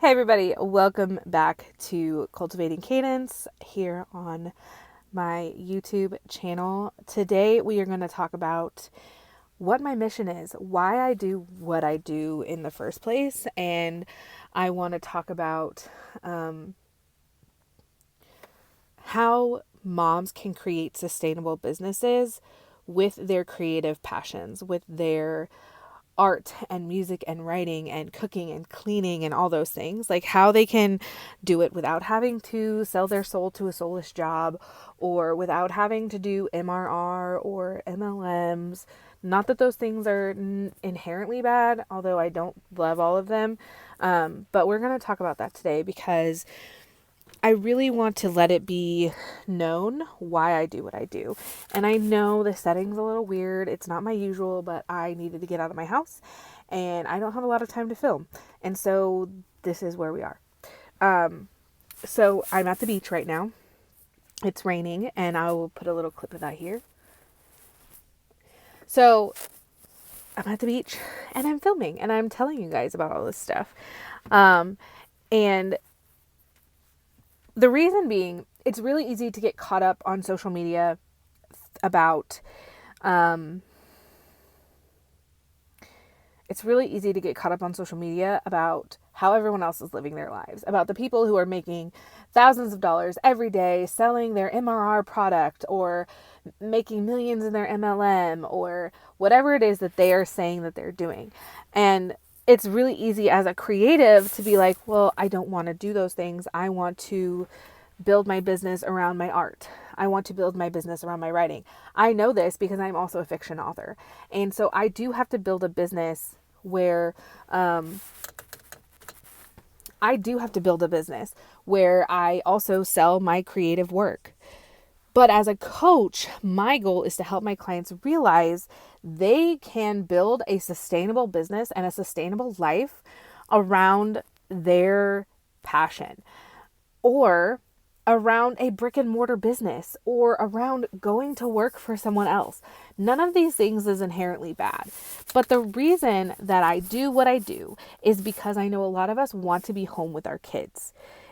Hey everybody, welcome back to Cultivating Cadence here on my YouTube channel. Today we are going to talk about what my mission is, why I do what I do in the first place, and I want to talk about how moms can create sustainable businesses with their creative passions, with their art and music and writing and cooking and cleaning and all those things, like how they can do it without having to sell their soul to a soulless job or without having to do MRR or MLMs. Not that those things are inherently bad, although I don't love all of them. But we're going to talk about that today because I really want to let it be known why I do what I do. And I know the setting's a little weird. It's not my usual, but I needed to get out of my house and I don't have a lot of time to film. And so this is where we are. So I'm at the beach right now. It's raining and I will put a little clip of that here. So I'm at the beach and I'm filming and I'm telling you guys about all this stuff. And the reason being, it's really easy to get caught up on social media about, how everyone else is living their lives, about the people who are making thousands of dollars every day selling their MRR product or making millions in their MLM or whatever it is that they are saying that they're doing. And it's really easy as a creative to be like, well, I don't want to do those things. I want to build my business around my art. I want to build my business around my writing. I know this because I'm also a fiction author. And so I do have to build a business where, I also sell my creative work. But as a coach, my goal is to help my clients realize they can build a sustainable business and a sustainable life around their passion, or around a brick and mortar business, or around going to work for someone else. None of these things is inherently bad. But the reason that I do what I do is because I know a lot of us want to be home with our kids.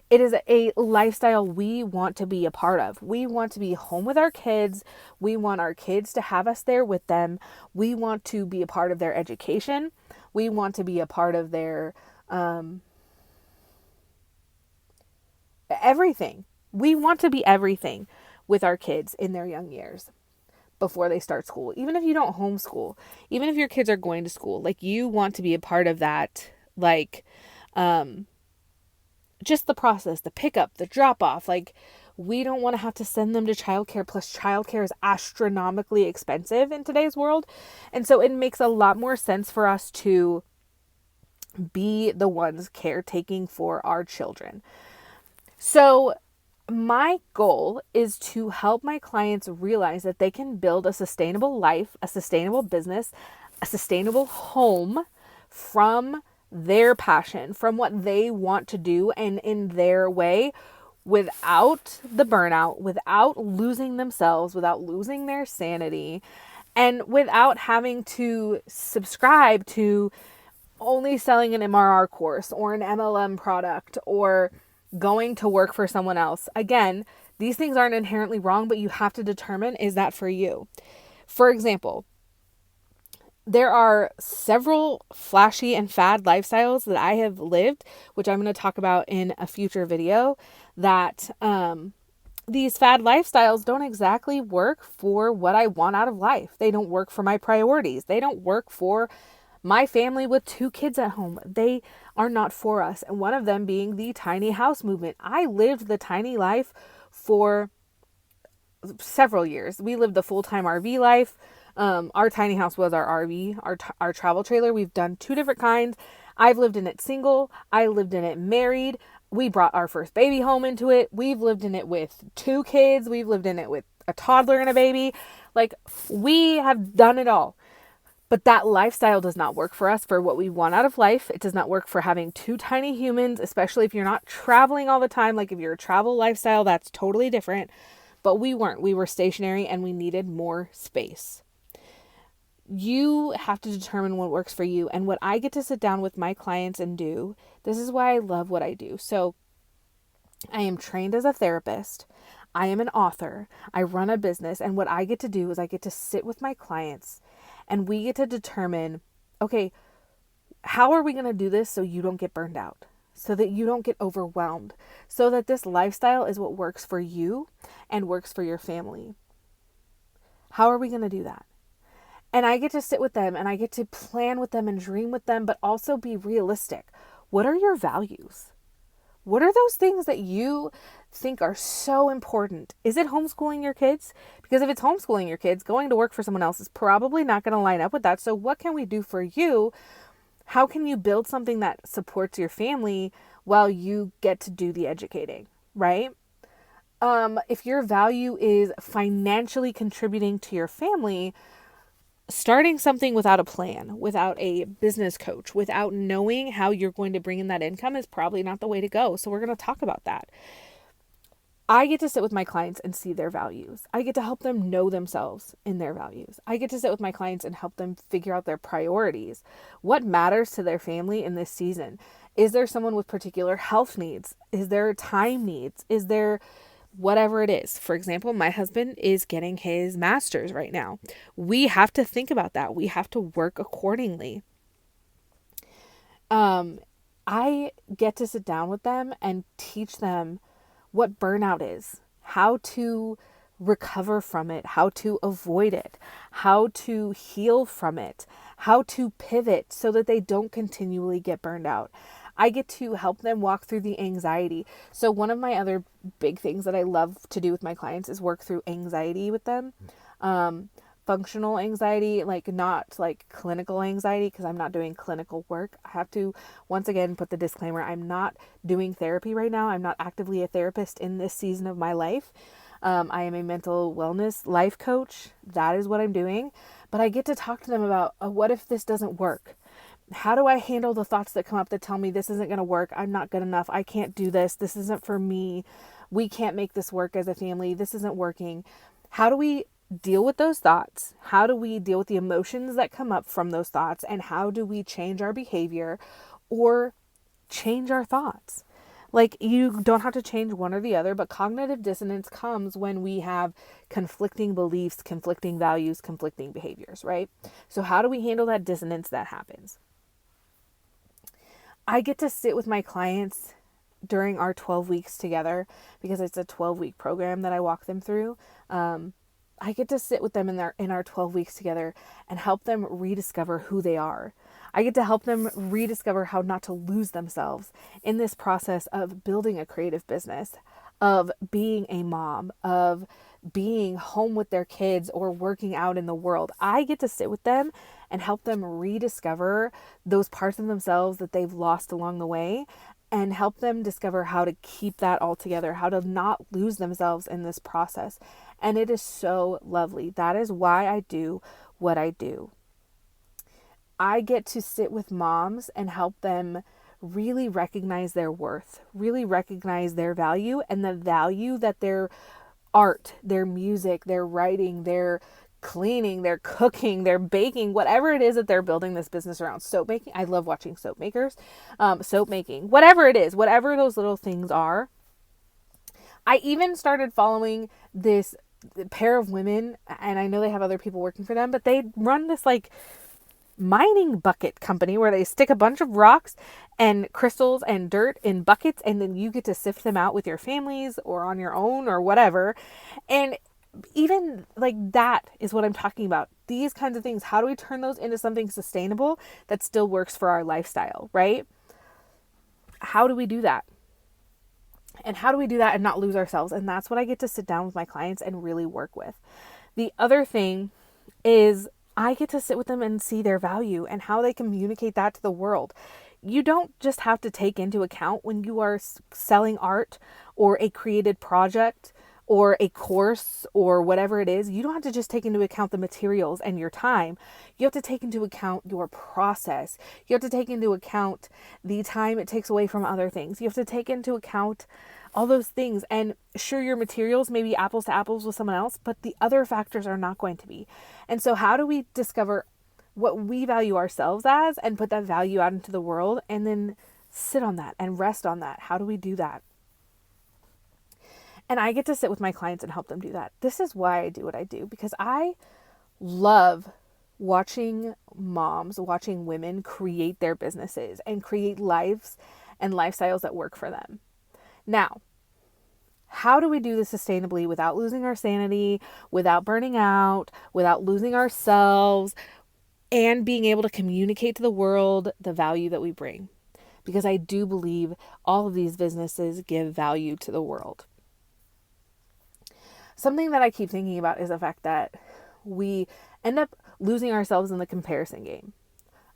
It is a lifestyle we want to be a part of. We want to be home with our kids. We want our kids to have us there with them. We want to be a part of their education. We want to be a part of their everything. We want to be everything with our kids in their young years before they start school. Even if you don't homeschool, even if your kids are going to school, like, you want to be a part of that, like, just the process, the pickup, the drop off. Like, we don't want to have to send them to childcare. Plus, childcare is astronomically expensive in today's world. And so it makes a lot more sense for us to be the ones caretaking for our children. So my goal is to help my clients realize that they can build a sustainable life, a sustainable business, a sustainable home from their passion, from what they want to do and in their way, without the burnout, without losing themselves, without losing their sanity, and without having to subscribe to only selling an MRR course or an MLM product or going to work for someone else. Again, these things aren't inherently wrong, but you have to determine, is that for you? For example, there are several flashy and fad lifestyles that I have lived, which I'm going to talk about in a future video, that these fad lifestyles don't exactly work for what I want out of life. They don't work for my priorities. They don't work for my family with 2 kids at home. They are not for us. And one of them being the tiny house movement. I lived the tiny life for several years. We lived the full-time RV life. Our tiny house was our RV, our travel trailer. We've done 2 different kinds. I've lived in it single. I lived in it married. We brought our first baby home into it. We've lived in it with 2 kids. We've lived in it with a toddler and a baby. Like, we have done it all. But that lifestyle does not work for us for what we want out of life. It does not work for having 2 tiny humans, especially if you're not traveling all the time. Like, if you're a travel lifestyle, that's totally different. But we weren't. We were stationary and we needed more space. You have to determine what works for you. And what I get to sit down with my clients and do, this is why I love what I do. So I am trained as a therapist. I am an author. I run a business. And what I get to do is I get to sit with my clients and we get to determine, okay, how are we going to do this so you don't get burned out? So that you don't get overwhelmed? So that this lifestyle is what works for you and works for your family? How are we going to do that? And I get to sit with them and I get to plan with them and dream with them, but also be realistic. What are your values? What are those things that you think are so important? Is it homeschooling your kids? Because if it's homeschooling your kids, going to work for someone else is probably not going to line up with that. So what can we do for you? How can you build something that supports your family while you get to do the educating, right? If your value is financially contributing to your family, starting something without a plan, without a business coach, without knowing how you're going to bring in that income is probably not the way to go. So we're going to talk about that. I get to sit with my clients and see their values. I get to help them know themselves in their values. I get to sit with my clients and help them figure out their priorities. What matters to their family in this season? Is there someone with particular health needs? Is there time needs? Is there whatever it is? For example, my husband is getting his master's right now. We have to think about that. We have to work accordingly. I get to sit down with them and teach them what burnout is, how to recover from it, how to avoid it, how to heal from it, how to pivot so that they don't continually get burned out. I get to help them walk through the anxiety. So one of my other big things that I love to do with my clients is work through anxiety with them. Functional anxiety, like not like clinical anxiety, because I'm not doing clinical work. I have to, once again, put the disclaimer, I'm not doing therapy right now. I'm not actively a therapist in this season of my life. I am a mental wellness life coach. That is what I'm doing. But I get to talk to them about what if this doesn't work? How do I handle the thoughts that come up that tell me this isn't going to work? I'm not good enough. I can't do this. This isn't for me. We can't make this work as a family. This isn't working. How do we deal with those thoughts? How do we deal with the emotions that come up from those thoughts? And how do we change our behavior or change our thoughts? Like, you don't have to change one or the other, but cognitive dissonance comes when we have conflicting beliefs, conflicting values, conflicting behaviors, right? So how do we handle that dissonance that happens? I get to sit with my clients during our 12 weeks together, because it's a 12-week program that I walk them through. I get to sit with them in our 12 weeks together and help them rediscover who they are. I get to help them rediscover how not to lose themselves in this process of building a creative business, of being a mom, of being home with their kids or working out in the world. I get to sit with them and help them rediscover those parts of themselves that they've lost along the way, and help them discover how to keep that all together, how to not lose themselves in this process. And it is so lovely. That is why I do what I do. I get to sit with moms and help them really recognize their worth, really recognize their value, and the value that their art, their music, their writing, their cleaning, their cooking, their baking, whatever it is that they're building this business around. Soap making. I love watching soap makers. Soap making. Whatever it is, whatever those little things are. I even started following this pair of women, and I know they have other people working for them, but they run this like mining bucket company where they stick a bunch of rocks and crystals and dirt in buckets, and then you get to sift them out with your families or on your own or whatever. And even like that is what I'm talking about. These kinds of things, how do we turn those into something sustainable that still works for our lifestyle, right? How do we do that? And how do we do that and not lose ourselves? And that's what I get to sit down with my clients and really work with. The other thing is I get to sit with them and see their value and how they communicate that to the world. You don't just have to take into account when you are selling art or a created project or a course or whatever it is. You don't have to just take into account the materials and your time. You have to take into account your process. You have to take into account the time it takes away from other things. You have to take into account all those things. And sure, your materials may be apples to apples with someone else, but the other factors are not going to be. And so how do we discover what we value ourselves as and put that value out into the world, and then sit on that and rest on that. How do we do that? And I get to sit with my clients and help them do that. This is why I do what I do, because I love watching moms, watching women create their businesses and create lives and lifestyles that work for them. Now, how do we do this sustainably without losing our sanity, without burning out, without losing ourselves, and being able to communicate to the world the value that we bring? Because I do believe all of these businesses give value to the world. Something that I keep thinking about is the fact that we end up losing ourselves in the comparison game.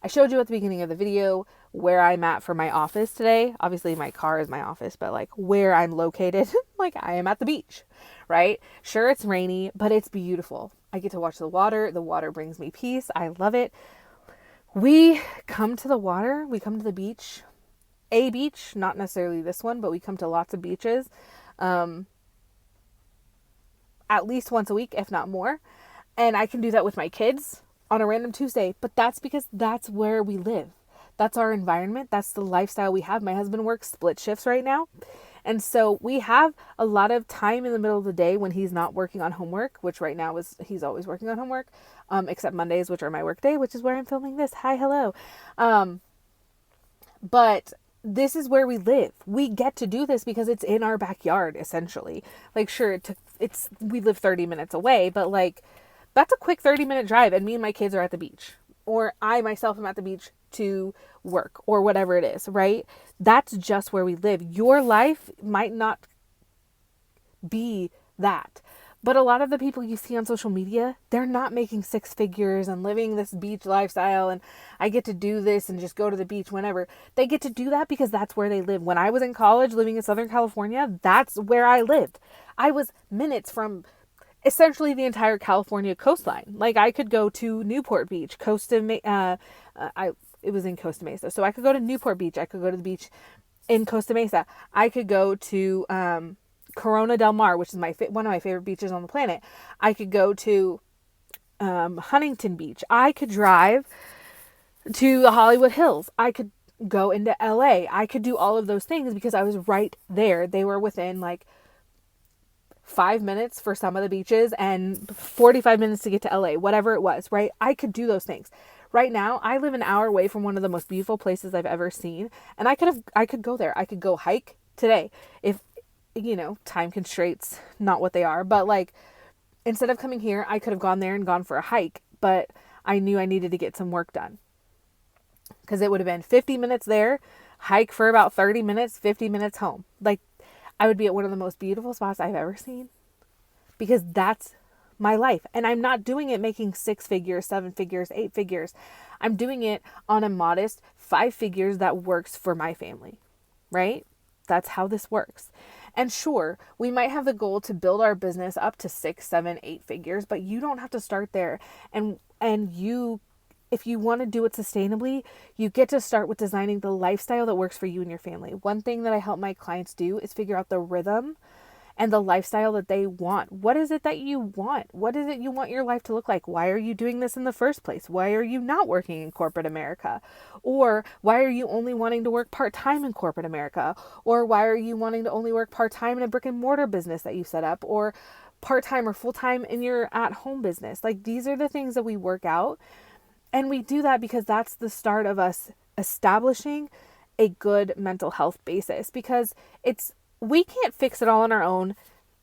I showed you at the beginning of the video where I'm at for my office today. Obviously my car is my office, but like where I'm located, like I am at the beach, right? Sure, it's rainy, but it's beautiful. I get to watch the water. The water brings me peace. I love it. We come to the water, we come to the beach, a beach, not necessarily this one, but we come to lots of beaches, at least once a week, if not more. And I can do that with my kids on a random Tuesday, but that's because that's where we live. That's our environment. That's the lifestyle we have. My husband works split shifts right now. And so we have a lot of time in the middle of the day when he's not working on homework, which right now he's always working on homework, except Mondays, which are my work day, which is where I'm filming this. Hi, hello. But this is where we live. We get to do this because it's in our backyard, essentially. Like, sure, we live 30 minutes away, but like, that's a quick 30-minute drive, and me and my kids are at the beach. Or I myself am at the beach to work, or whatever it is, right? That's just where we live. Your life might not be that. But a lot of the people you see on social media, they're not making six figures and living this beach lifestyle and I get to do this and just go to the beach whenever. They get to do that because that's where they live. When I was in college living in Southern California, that's where I lived. I was minutes from essentially the entire California coastline. Like I could go to Newport Beach, it was in Costa Mesa. So I could go to Newport Beach. I could go to the beach in Costa Mesa. I could go to Corona del Mar, which is one of my favorite beaches on the planet. I could go to Huntington Beach. I could drive to the Hollywood Hills. I could go into LA. I could do all of those things because I was right there. They were within like 5 minutes for some of the beaches and 45 minutes to get to LA, whatever it was, right? I could do those things. Right now, I live an hour away from one of the most beautiful places I've ever seen, and I could go there. I could go hike today if time constraints, not what they are, but like instead of coming here, I could have gone there and gone for a hike, but I knew I needed to get some work done because it would have been 50 minutes there, hike for about 30 minutes, 50 minutes home. Like I would be at one of the most beautiful spots I've ever seen because that's my life. And I'm not doing it making 6 figures, 7 figures, 8 figures. I'm doing it on a modest 5 figures that works for my family, right? That's how this works. And sure, we might have the goal to build our business up to 6, 7, 8 figures, but you don't have to start there. And if you want to do it sustainably, you get to start with designing the lifestyle that works for you and your family. One thing that I help my clients do is figure out the rhythm and the lifestyle that they want. What is it that you want? What is it you want your life to look like? Why are you doing this in the first place? Why are you not working in corporate America? Or why are you only wanting to work part-time in corporate America? Or why are you wanting to only work part-time in a brick and mortar business that you set up? Or part-time or full-time in your at-home business? Like these are the things that we work out. And we do that because that's the start of us establishing a good mental health basis, because we can't fix it all on our own.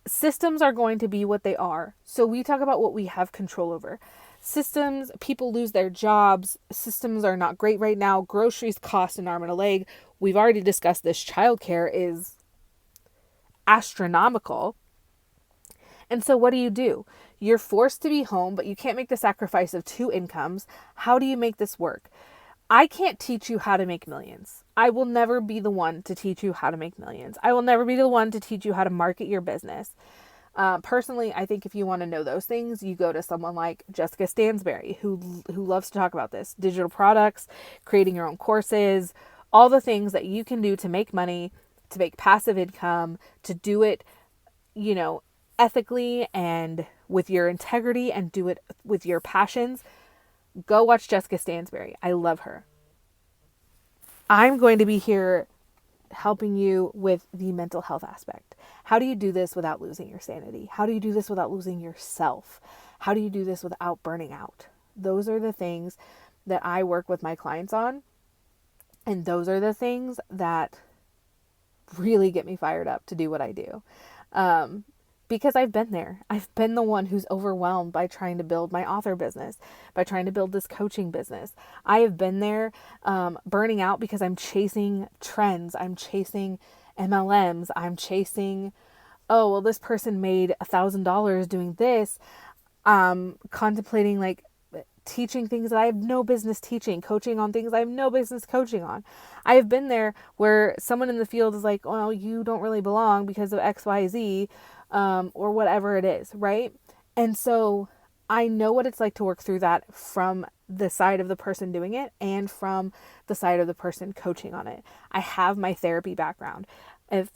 Systems are going to be what they are. So we talk about what we have control over. Systems, people lose their jobs. Systems are not great right now. Groceries cost an arm and a leg. We've already discussed this. Childcare is astronomical. And so what do? You're forced to be home, but you can't make the sacrifice of 2 incomes. How do you make this work? I can't teach you how to make millions. I will never be the one to teach you how to make millions. I will never be the one to teach you how to market your business. Personally, I think if you want to know those things, you go to someone like Jessica Stansberry, who loves to talk about this. Digital products, creating your own courses, all the things that you can do to make money, to make passive income, to do it, ethically and with your integrity and do it with your passions. Go watch Jessica Stansbury. I love her. I'm going to be here helping you with the mental health aspect. How do you do this without losing your sanity? How do you do this without losing yourself? How do you do this without burning out? Those are the things that I work with my clients on. And those are the things that really get me fired up to do what I do. Because I've been there. I've been the one who's overwhelmed by trying to build my author business, by trying to build this coaching business. I have been there burning out because I'm chasing trends. I'm chasing MLMs. I'm chasing, oh, well, this person made $1,000 doing this. Contemplating like teaching things that I have no business teaching, coaching on things I have no business coaching on. I have been there where someone in the field is like, well, you don't really belong because of XYZ, or whatever it is, right? And so I know what it's like to work through that from the side of the person doing it and from the side of the person coaching on it. I have my therapy background. If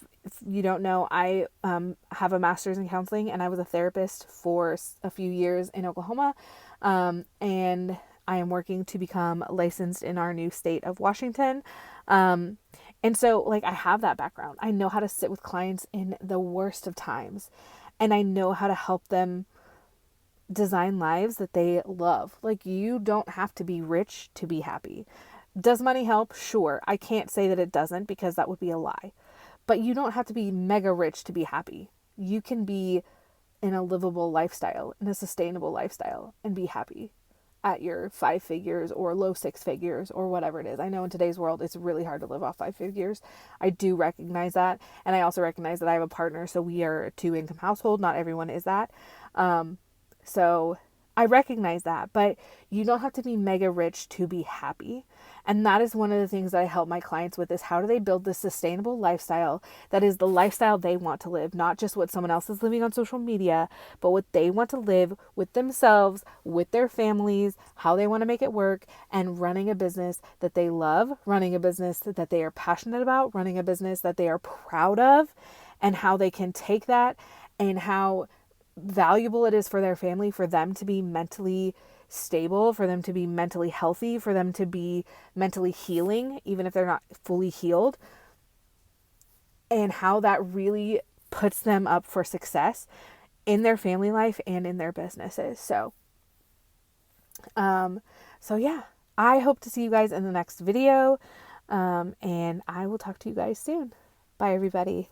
you don't know, I have a master's in counseling, and I was a therapist for a few years in Oklahoma. And I am working to become licensed in our new state of Washington. And so, like, I have that background. I know how to sit with clients in the worst of times, and I know how to help them design lives that they love. Like, you don't have to be rich to be happy. Does money help? Sure. I can't say that it doesn't, because that would be a lie. But you don't have to be mega rich to be happy. You can be in a livable lifestyle, in a sustainable lifestyle, and be happy at your 5 figures or low 6 figures or whatever it is. I know in today's world it's really hard to live off 5 figures. I do recognize that. And I also recognize that I have a partner, so we are a 2-income household. Not everyone is that. So I recognize that, but you don't have to be mega rich to be happy. And that is one of the things that I help my clients with, is how do they build this sustainable lifestyle that is the lifestyle they want to live, not just what someone else is living on social media, but what they want to live with themselves, with their families, how they want to make it work, and running a business that they love, running a business that they are passionate about, running a business that they are proud of, and how they can take that and how valuable it is for their family, for them to be mentally stable, for them to be mentally healthy, for them to be mentally healing, even if they're not fully healed, and how that really puts them up for success in their family life and in their businesses. So yeah, I hope to see you guys in the next video, and I will talk to you guys soon. Bye, everybody.